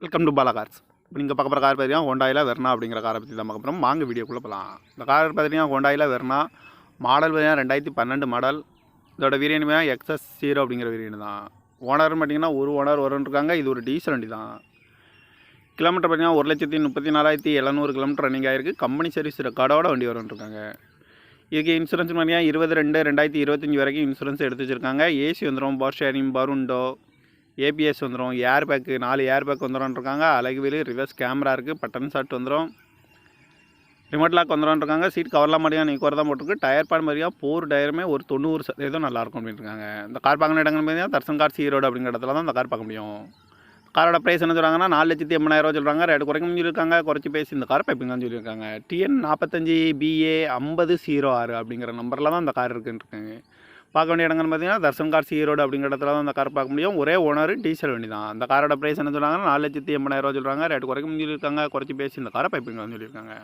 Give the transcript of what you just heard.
Welcome to Bala cars. இப்போ நீங்கள் பார்க்க போகிற கார் பார்த்தீங்கன்னா ஹோண்டாயில் வெர்னா அப்படிங்கிற காரை பற்றி தான் பார்க்க போகிறோம். வாங்க வீடியோக்குள்ளே போகலாம். இந்த கார் பார்த்தீங்கன்னா ஹோண்டாயில் வெர்னா மாடல் பார்த்தீங்கன்னா 2012 மாடல். இதோட வேரியன்ட் பார்த்தீங்கன்னா XS0 அப்படிங்கிற வேரியன்ட் தான். ஓனர்னு பார்த்தீங்கன்னா ஒரு ஓனர் இருக்காங்க. இது ஒரு டீசல் வண்டி தான். கிலோமீட்டர் பார்த்தீங்கன்னா 1,34,700 கிலோமீட்டர் ரன்னிங் ஆகிருக்கு. கம்பெனி சர்வீஸ் ரெக்கார்டோட வண்டி இருக்காங்க. இதுக்கு இன்சூரன்ஸ் பார்த்தீங்கன்னா 22/2025 வரைக்கும் இன்சூரன்ஸ் எடுத்து வச்சுருக்காங்க. ஏசி வந்துடும், பவர் ஷேரிங், பருண்டோ, ஏபிஎஸ் வந்துடும், ஏர் பேக்கு 4 ஏர் பேக் வந்துடும்ன்ட்ருக்காங்க. அழகு வீலு, ரிவர்ஸ் கேமரா இருக்குது, பட்டன் ஷாட் வந்துடும், ரிமோட் லாக் வந்துடும்ன்ட்ருக்காங்க. சீட் கவர்லாம் மாதிரியா நீக்கோர் தான் போட்டிருக்கு. டயர் பான் மாதிரியா 4 டயருமே ஒரு 90% நல்லாயிருக்கும் அப்படின்ட்டுருக்காங்க. இந்த கார் பார்க்கணும் இடங்கள் பார்த்தீங்கன்னா தர்சன் கார்ஸ் ஈரோடு அப்படிங்கிற இடத்துல தான் இந்த கார் பார்க்க முடியும். காரோட ப்ரைஸ் என்ன சொல்கிறாங்கன்னா 4,80,000 சொல்கிறாங்க. ரேட்டு குறைக்கும் சொல்லியிருக்காங்க. குறைச்சி பேசி இந்த கார் பைப்பிங்கன்னு சொல்லியிருக்காங்க. TN 45BA 5006 அப்படிங்கிற நம்பரில் தான் இந்த கார் இருக்குன்ட்ருக்காங்க. பார்க்க வேண்டிய இடங்கள்னு பார்த்தீங்கன்னா தர்சன் கார்ஸ் ஈரோடு அப்படிங்கிற இடத்துல தான் அந்த கார் பார்க்க முடியும். ஒரே ஓனர், டீசல் வண்டி தான். அந்த காரோட ப்ரைஸ் என்ன சொல்கிறாங்கன்னா 4,80,000 சொல்கிறாங்க. ரேட்டு குறைக்கும் சொல்லியிருக்காங்க. குறைச்சி பேசி இந்த காரை பைப்பிங்கன்னு சொல்லியிருக்காங்க.